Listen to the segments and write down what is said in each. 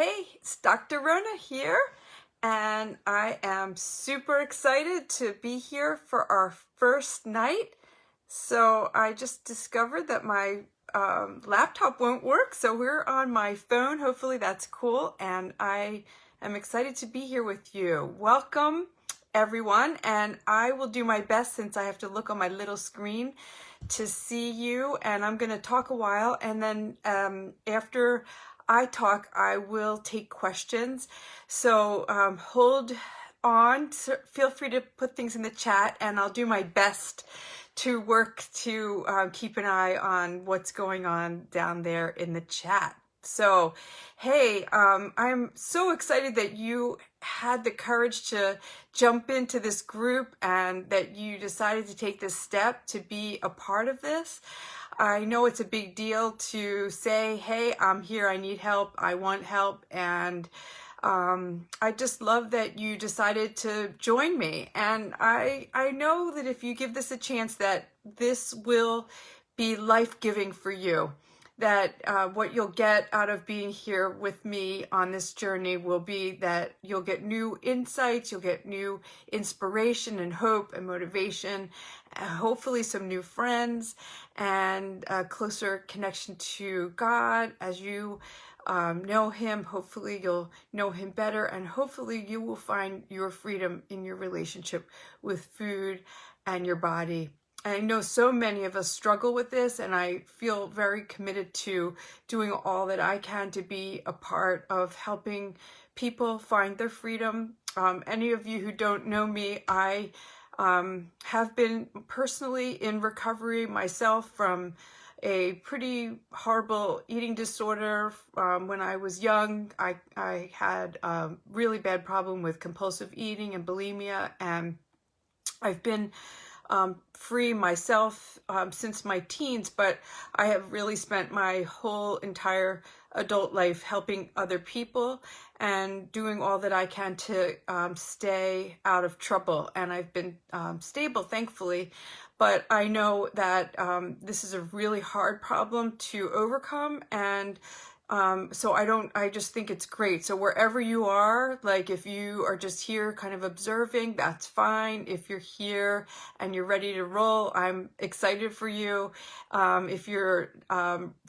Hey, it's Dr. Rhona here, and I am super excited to be here for our first night. So I just discovered that my laptop won't work, so we're on my phone. Hopefully that's cool, and I am excited to be here with you. Welcome, everyone, and I will do my best since I have to look on my little screen to see you, and I'm going to talk a while, and then after I talk, I will take questions. So hold on, feel free to put things in the chat, and I'll do my best to work to keep an eye on what's going on down there in the chat. So, hey, I'm so excited that you had the courage to jump into this group and that you decided to take this step to be a part of this. I know it's a big deal to say, hey, I'm here, I need help, I want help, and I just love that you decided to join me. And I know that if you give this a chance, that this will be life-giving for you. That what you'll get out of being here with me on this journey will be that you'll get new insights, you'll get new inspiration and hope and motivation, hopefully some new friends, and a closer connection to God as you know Him. Hopefully you'll know Him better, and hopefully you will find your freedom in your relationship with food and your body. I know so many of us struggle with this, and I feel very committed to doing all that I can to be a part of helping people find their freedom. Any of you who don't know me, I have been personally in recovery myself from a pretty horrible eating disorder. When I was young, I had a really bad problem with compulsive eating and bulimia, and I've been free myself since my teens, but I have really spent my whole entire adult life helping other people and doing all that I can to stay out of trouble. And I've been stable, thankfully, but I know that this is a really hard problem to overcome, and so I just think it's great. So wherever you are, like if you are just here kind of observing, that's fine. If you're here and you're ready to roll, I'm excited for you. If you're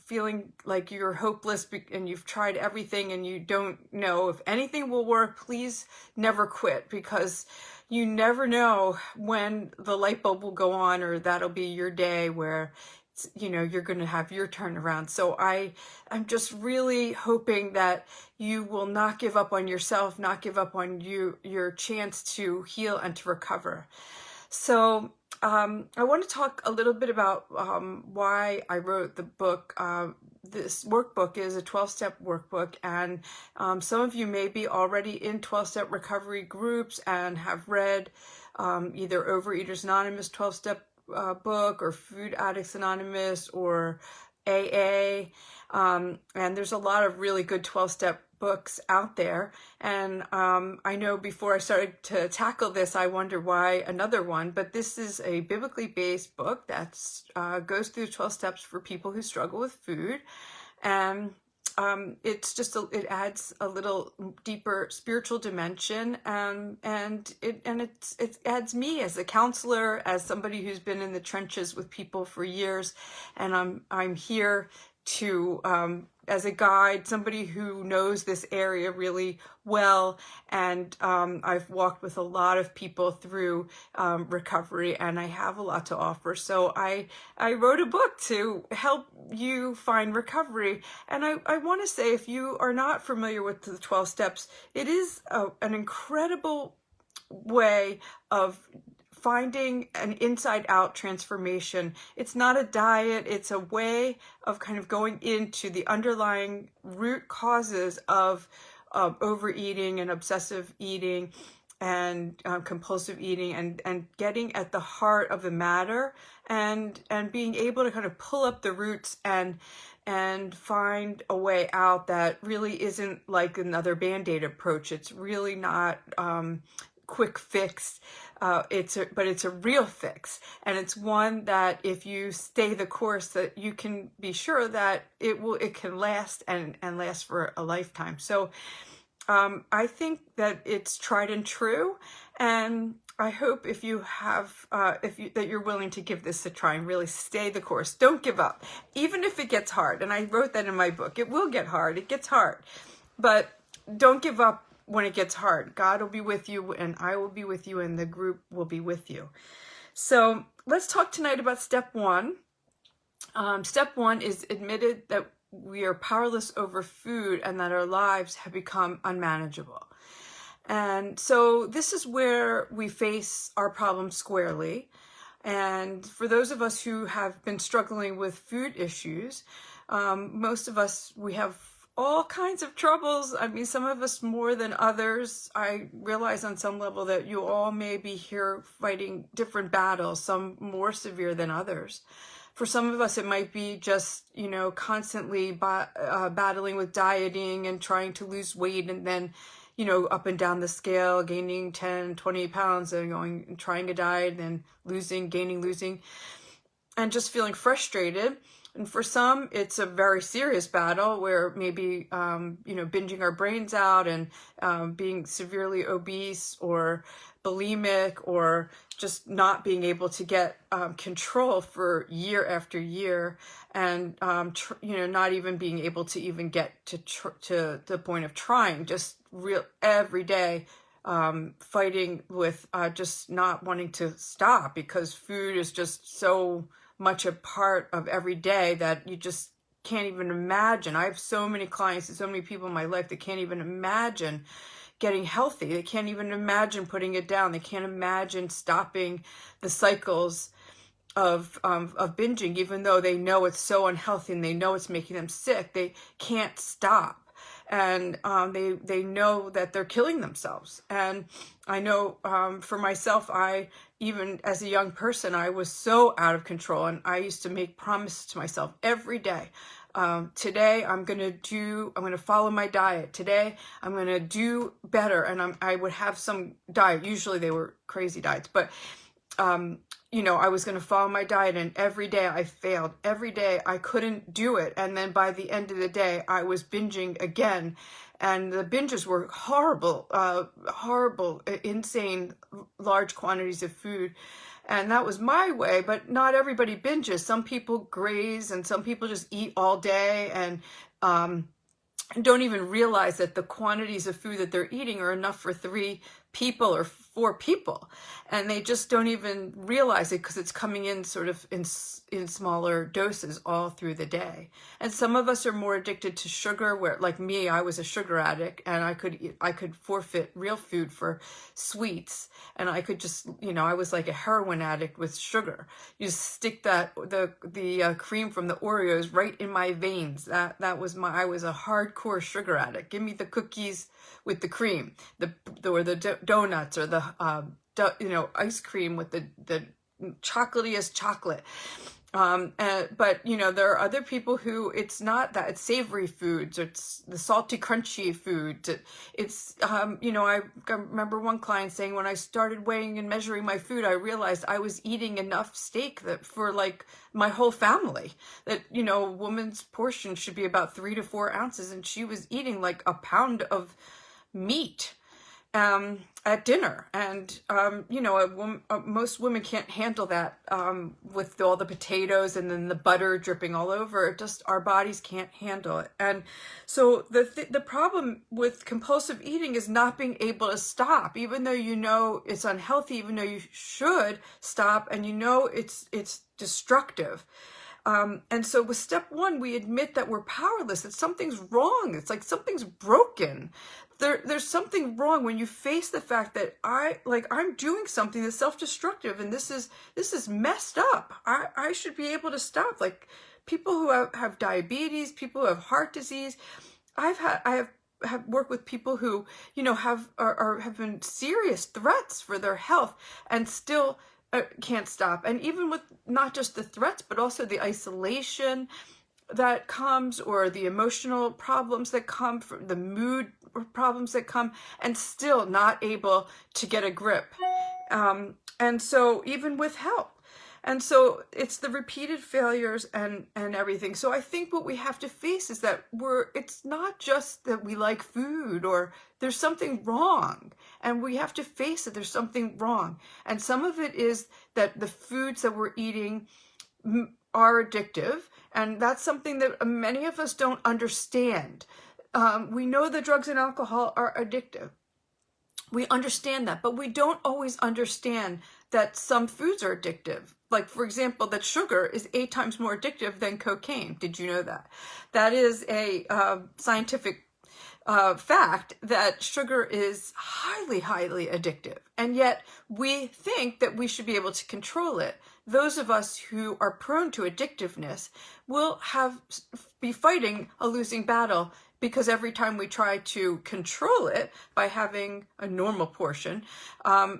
feeling like you're hopeless and you've tried everything and you don't know if anything will work, please never quit, because you never know when the light bulb will go on, or that'll be your day where you're going to have your turnaround. So I'm just really hoping that you will not give up on yourself, not give up on your chance to heal and to recover. So I want to talk a little bit about why I wrote the book. This workbook is a 12-step workbook, and some of you may be already in 12-step recovery groups and have read either Overeaters Anonymous 12-step book, or Food Addicts Anonymous, or AA, and there's a lot of really good 12-step books out there. And I know before I started to tackle this, I wonder why another one, but this is a biblically based book that goes through 12 steps for people who struggle with food. And it's just it adds a little deeper spiritual dimension, and it adds me as a counselor, as somebody who's been in the trenches with people for years, and I'm here to as a guide, somebody who knows this area really well, and I've walked with a lot of people through recovery, and I have a lot to offer. So I wrote a book to help you find recovery. And I want to say, if you are not familiar with the 12 steps, it is an incredible way of finding an inside-out transformation. It's not a diet, it's a way of kind of going into the underlying root causes of overeating and obsessive eating and compulsive eating, and getting at the heart of the matter, and being able to kind of pull up the roots and find a way out that really isn't like another Band-Aid approach. It's really not quick fix. But it's a real fix, and it's one that if you stay the course, that you can be sure that it can last and last for a lifetime. So I think that it's tried and true, and I hope if you have, that you're willing to give this a try and really stay the course. Don't give up, even if it gets hard. And I wrote that in my book. It will get hard. It gets hard, but don't give up when it gets hard. God will be with you, and I will be with you, and the group will be with you. So let's talk tonight about step one. Step one is admitted that we are powerless over food and that our lives have become unmanageable. And so this is where we face our problem squarely. And for those of us who have been struggling with food issues, most of us, we have all kinds of troubles. I mean, some of us more than others. I realize on some level that you all may be here fighting different battles, some more severe than others. For some of us, it might be just, constantly battling with dieting and trying to lose weight, and then, up and down the scale, gaining 10, 20 pounds and trying a diet and gaining, losing, and just feeling frustrated. And for some, it's a very serious battle where maybe, binging our brains out and being severely obese or bulimic, or just not being able to get control for year after year, and not even being able to even get to the point of trying, just every day fighting with just not wanting to stop, because food is just so much a part of every day that you just can't even imagine. I have so many clients and so many people in my life that can't even imagine getting healthy. They can't even imagine putting it down. They can't imagine stopping the cycles of binging, even though they know it's so unhealthy and they know it's making them sick. They can't stop. And they know that they're killing themselves. And I know for myself, even as a young person, I was so out of control, and I used to make promises to myself every day. Today I'm going to follow my diet. Today I'm going to do better. And I would have some diet. Usually they were crazy diets, but I was going to follow my diet, and every day I failed. Every day I couldn't do it. And then by the end of the day, I was binging again. And the binges were horrible, insane, large quantities of food. And that was my way, but not everybody binges. Some people graze, and some people just eat all day and don't even realize that the quantities of food that they're eating are enough for 3 people or 4 people, and they just don't even realize it because it's coming in sort of in smaller doses all through the day. And some of us are more addicted to sugar, where, like me, I was a sugar addict, and I could forfeit real food for sweets, and I could just, I was like a heroin addict with sugar. You just stick the cream from the Oreos right in my veins. I was a hardcore sugar addict. Give me the cookies with the cream, the donuts, or the ice cream with the chocolatiest chocolate. But there are other people who it's not that. It's savory foods, or it's the salty, crunchy food. It's I remember one client saying, when I started weighing and measuring my food, I realized I was eating enough steak for like my whole family. That a woman's portion should be about 3 to 4 ounces, and she was eating like a pound of meat at dinner. And most women can't handle that with all the potatoes and then the butter dripping all over. Our bodies can't handle it. And so the problem with compulsive eating is not being able to stop, even though it's unhealthy, even though you should stop, and it's destructive. And so with step one, we admit that we're powerless, that something's wrong. It's like something's broken. There's something wrong when you face the fact that I'm doing something that's self-destructive, and this is messed up. I should be able to stop. Like people who have diabetes, people who have heart disease. I have worked with people who have been serious threats for their health, and still can't stop. And even with not just the threats, but also the isolation that comes, or the emotional problems that come from the mood problems that come, and still not able to get a grip. And so even with help. And so it's the repeated failures and everything. So I think what we have to face is that it's not just that we like food or there's something wrong. And we have to face that there's something wrong. And some of it is that the foods that we're eating are addictive. And that's something that many of us don't understand. We know that drugs and alcohol are addictive. We understand that, but we don't always understand that some foods are addictive. Like, for example, that sugar is 8 times more addictive than cocaine. Did you know that? That is a scientific fact, that sugar is highly, highly addictive. And yet we think that we should be able to control it. Those of us who are prone to addictiveness will be fighting a losing battle, because every time we try to control it by having a normal portion,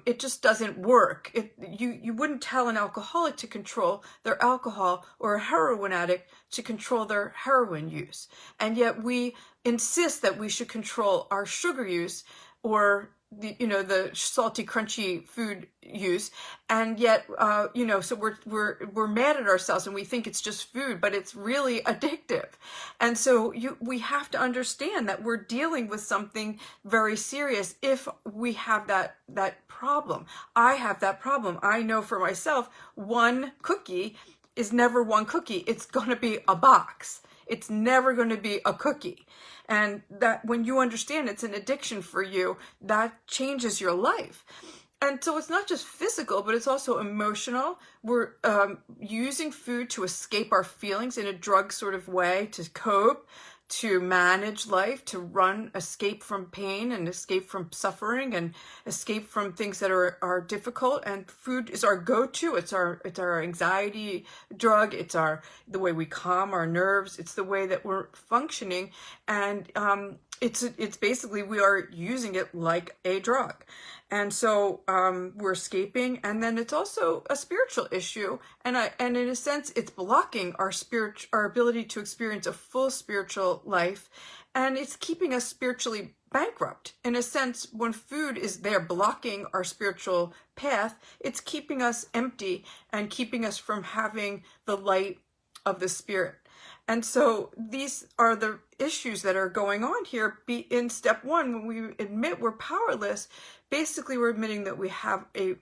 it just doesn't work. You wouldn't tell an alcoholic to control their alcohol or a heroin addict to control their heroin use. And yet we insist that we should control our sugar use or the salty, crunchy food use, and yet, so we're mad at ourselves and we think it's just food, but it's really addictive. And so we have to understand that we're dealing with something very serious if we have that problem. I have that problem. I know for myself, one cookie is never one cookie. It's going to be a box. It's never going to be a cookie. And that when you understand it's an addiction for you, that changes your life. And so it's not just physical, but it's also emotional. We're using food to escape our feelings in a drug sort of way, to cope, to manage life, to escape from pain and escape from suffering and escape from things that are difficult. And food is our go-to. It's our anxiety drug. It's the way we calm our nerves. It's the way that we're functioning. And it's basically, we are using it like a drug. And so we're escaping, and then it's also a spiritual issue, and in a sense, it's blocking our ability to experience a full spiritual life, and it's keeping us spiritually bankrupt. In a sense, when food is there blocking our spiritual path, it's keeping us empty and keeping us from having the light of the Spirit. And so these are the issues that are going on here. In step 1, when we admit we're powerless, basically we're admitting that we have a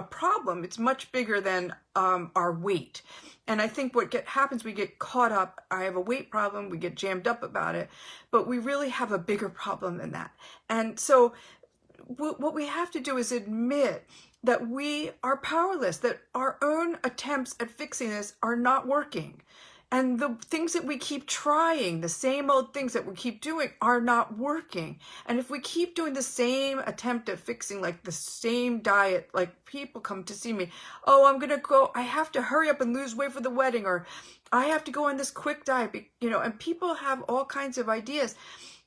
problem. It's much bigger than our weight. And I think what happens, we get caught up. I have a weight problem. We get jammed up about it. But we really have a bigger problem than that. And so what we have to do is admit that we are powerless, that our own attempts at fixing this are not working. And the things that we keep trying, the same old things that we keep doing, are not working. And if we keep doing the same attempt at fixing, like the same diet, like people come to see me, oh, I have to hurry up and lose weight for the wedding, or I have to go on this quick diet, and people have all kinds of ideas.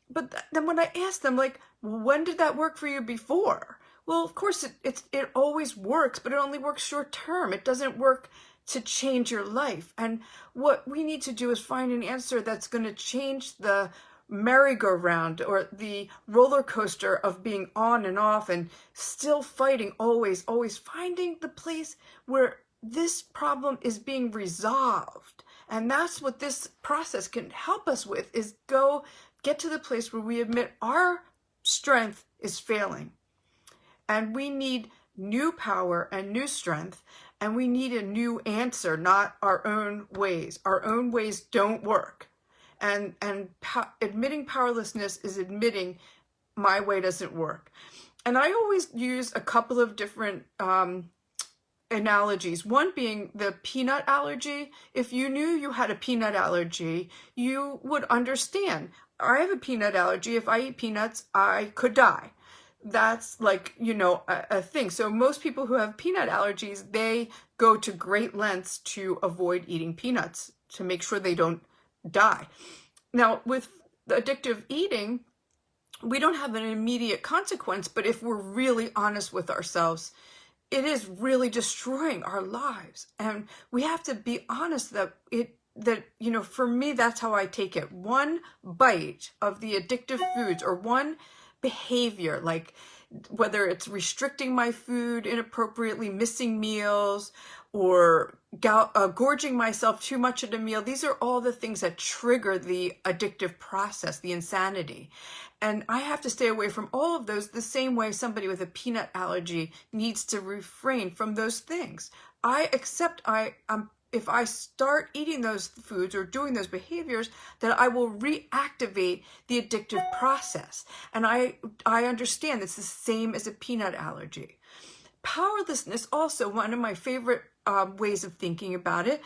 But then when I ask them, like, when did that work for you before? Well, of course, it always works, but it only works short term. It doesn't work to change your life. And what we need to do is find an answer that's going to change the merry-go-round or the roller coaster of being on and off and still fighting, always finding the place where this problem is being resolved. And that's what this process can help us with, is get to the place where we admit our strength is failing. And we need new power and new strength. And we need a new answer, not our own ways. Our own ways don't work. And admitting powerlessness is admitting my way doesn't work. And I always use a couple of different analogies. One being the peanut allergy. If you knew you had a peanut allergy, you would understand. I have a peanut allergy. If I eat peanuts, I could die. That's like, a thing. So most people who have peanut allergies, they go to great lengths to avoid eating peanuts to make sure they don't die. Now, with addictive eating, we don't have an immediate consequence, but if we're really honest with ourselves, it is really destroying our lives. And we have to be honest that for me, that's how I take it. One bite of the addictive foods, or one behavior, like whether it's restricting my food inappropriately, missing meals, or gorging myself too much at a meal. These are all the things that trigger the addictive process, the insanity. And I have to stay away from all of those the same way somebody with a peanut allergy needs to refrain from those things. I accept if I start eating those foods or doing those behaviors, that I will reactivate the addictive process. And I understand it's the same as a peanut allergy. Powerlessness, also, one of my favorite ways of thinking about it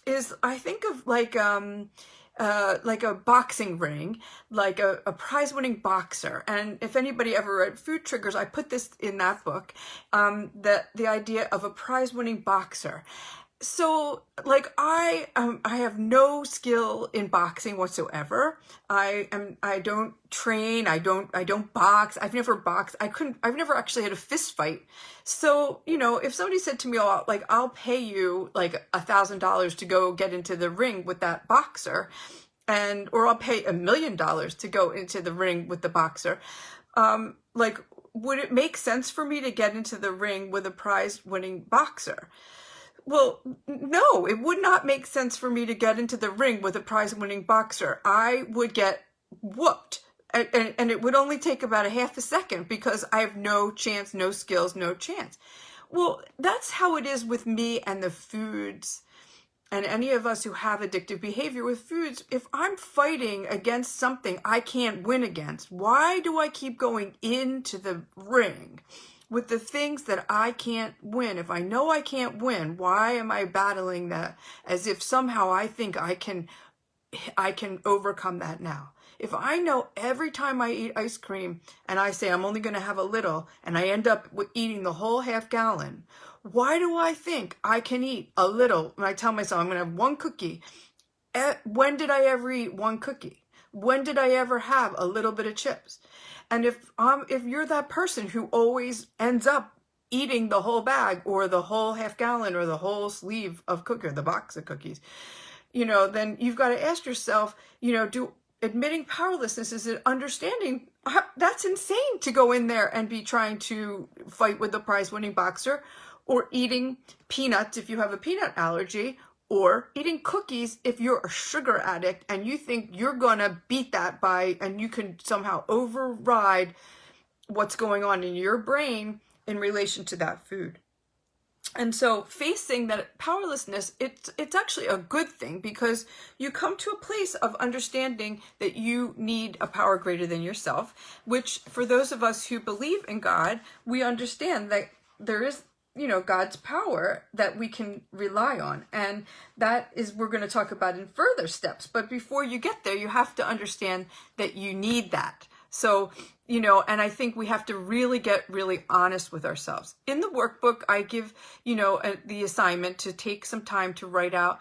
is, I think of like a boxing ring, like a prize-winning boxer. And if anybody ever read Food Triggers, I put this in that book, the idea of a prize-winning boxer. So, like, I have no skill in boxing whatsoever. I don't train. I don't box. I've never boxed. I've never actually had a fist fight. So, if somebody said to me, "Oh, like, I'll pay you like $1,000 to go get into the ring with that boxer," or I'll pay $1 million to go into the ring with the boxer, like, would it make sense for me to get into the ring with a prize-winning boxer? Well, no, it would not make sense for me to get into the ring with a prize-winning boxer. I would get whooped, and it would only take about a half a second because I have no chance, no skills, no chance. Well, that's how it is with me and the foods, and any of us who have addictive behavior with foods. If I'm fighting against something I can't win against, why do I keep going into the ring with the things that I can't win? If I know I can't win, why am I battling that as if somehow I think I can overcome that now? If I know every time I eat ice cream and I say I'm only going to have a little and I end up eating the whole half gallon, why do I think I can eat a little when I tell myself I'm going to have one cookie? When did I ever eat one cookie? When did I ever have a little bit of chips? And if you're that person who always ends up eating the whole bag or the whole half gallon or the whole sleeve of cookie or the box of cookies, then you've got to ask yourself, admitting powerlessness is an understanding. That's insane to go in there and be trying to fight with the prize-winning boxer, or eating peanuts if you have a peanut allergy, or eating cookies if you're a sugar addict and you think you're gonna beat that and you can somehow override what's going on in your brain in relation to that food. And so facing that powerlessness, it's actually a good thing, because you come to a place of understanding that you need a power greater than yourself, which for those of us who believe in God, we understand that there is God's power that we can rely on. And that is, we're going to talk about in further steps. But before you get there, you have to understand that you need that. So, and I think we have to really get really honest with ourselves. In the workbook, I give, the assignment to take some time to write out,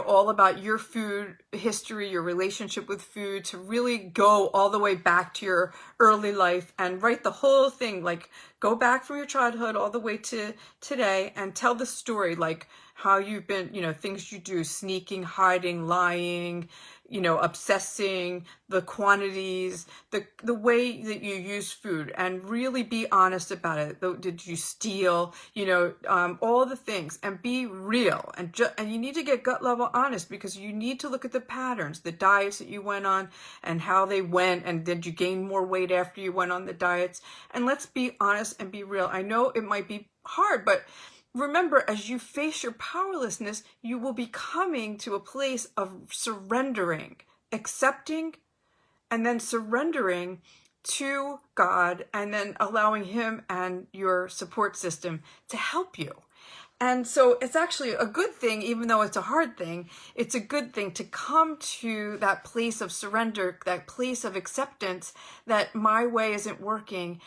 all about your food history, your relationship with food, to really go all the way back to your early life and write the whole thing, like go back from your childhood all the way to today and tell the story, like how you've been, things you do, sneaking, hiding, lying, obsessing, the quantities, the way that you use food, and really be honest about it. Did you steal, all the things, and be real. And you need to get gut level honest, because you need to look at the patterns, the diets that you went on and how they went, and did you gain more weight after you went on the diets? And let's be honest and be real. I know it might be hard, but remember, as you face your powerlessness, you will be coming to a place of surrendering, accepting, and then surrendering to God, and then allowing Him and your support system to help you. And so it's actually a good thing, even though it's a hard thing, it's a good thing to come to that place of surrender, that place of acceptance that my way isn't working.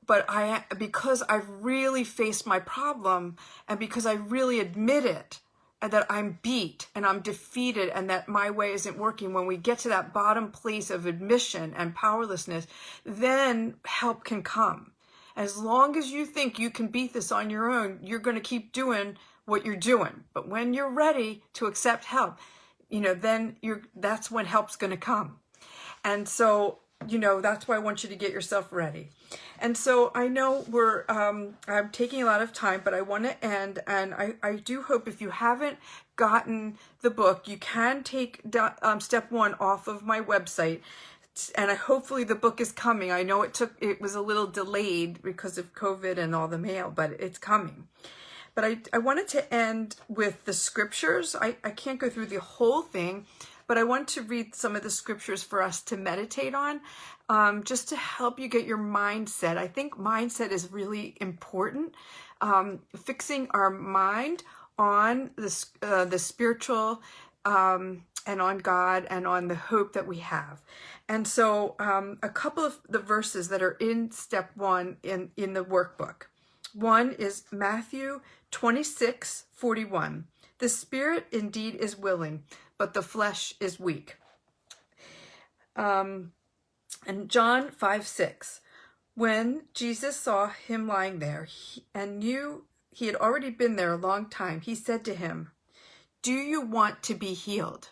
But because I've really faced my problem, and because I really admit it, and that I'm beat and I'm defeated and that my way isn't working, when we get to that bottom place of admission and powerlessness, then help can come. As long as you think you can beat this on your own, you're going to keep doing what you're doing. But when you're ready to accept help, then that's when help's going to come. And so, that's why I want you to get yourself ready. And so I know I'm taking a lot of time, but I want to end. And I do hope if you haven't gotten the book, you can take step 1 off of my website. And hopefully the book is coming. I know it was a little delayed because of COVID and all the mail, but it's coming. But I wanted to end with the scriptures. I can't go through the whole thing, but I want to read some of the scriptures for us to meditate on, just to help you get your mindset. I think mindset is really important. Fixing our mind on the spiritual and on God and on the hope that we have. And so a couple of the verses that are in step 1 in the workbook. One is Matthew 26:41. The spirit indeed is willing, but the flesh is weak. And John 5:6. When Jesus saw him lying there and knew he had already been there a long time, he said to him, "Do you want to be healed?"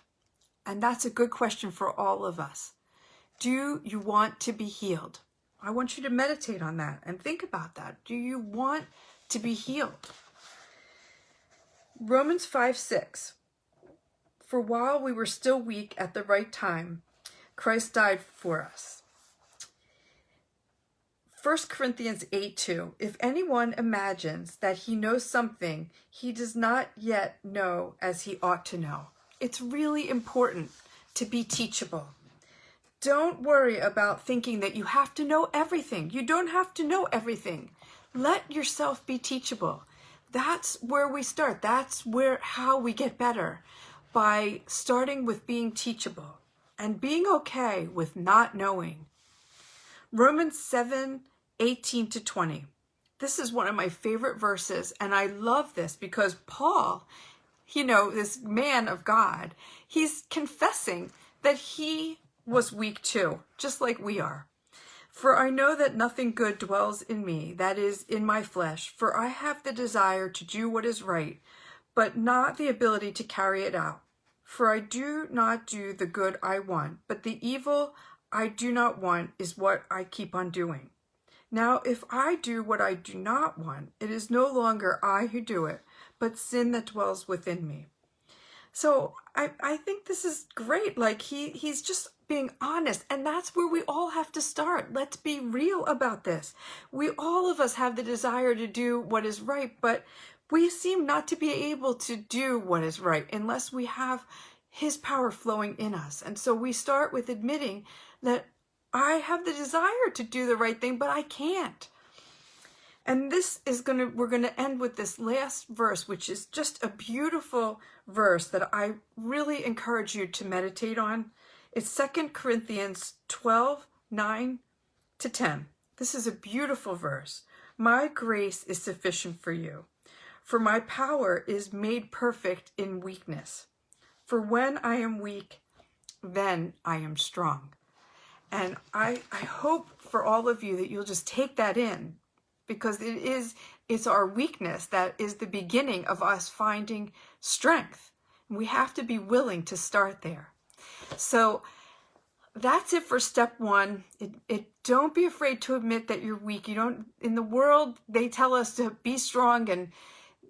And that's a good question for all of us. Do you want to be healed? I want you to meditate on that and think about that. Do you want to be healed? Romans 5:6. For while we were still weak at the right time, Christ died for us. 1 Corinthians 8:2. If anyone imagines that he knows something he does not yet know as he ought to know. It's really important to be teachable. Don't worry about thinking that you have to know everything. You don't have to know everything. Let yourself be teachable. That's where we start. That's how we get better, by starting with being teachable and being okay with not knowing. Romans 7:18-20. This is one of my favorite verses, and I love this because Paul, this man of God, he's confessing that he was weak too, just like we are. For I know that nothing good dwells in me, that is, in my flesh. For I have the desire to do what is right, but not the ability to carry it out. For I do not do the good I want, but the evil I do not want is what I keep on doing. Now, if I do what I do not want, it is no longer I who do it, but sin that dwells within me. So I think this is great. Like he's just being honest, and that's where we all have to start. Let's be real about this. All of us have the desire to do what is right, but we seem not to be able to do what is right unless we have his power flowing in us. And so we start with admitting that I have the desire to do the right thing, but I can't. And we're going to end with this last verse, which is just a beautiful verse that I really encourage you to meditate on. It's 2 Corinthians 12:9-10. This is a beautiful verse. My grace is sufficient for you, for my power is made perfect in weakness. For when I am weak, then I am strong. And I hope for all of you that you'll just take that in, because it's our weakness that is the beginning of us finding strength. And we have to be willing to start there. So that's it for step 1. Don't be afraid to admit that you're weak. In the world, they tell us to be strong, and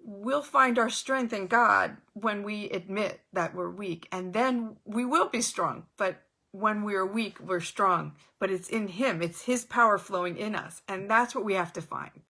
we'll find our strength in God when we admit that we're weak. And then we will be strong. But when we are weak, we're strong. But it's in him. It's his power flowing in us. And that's what we have to find.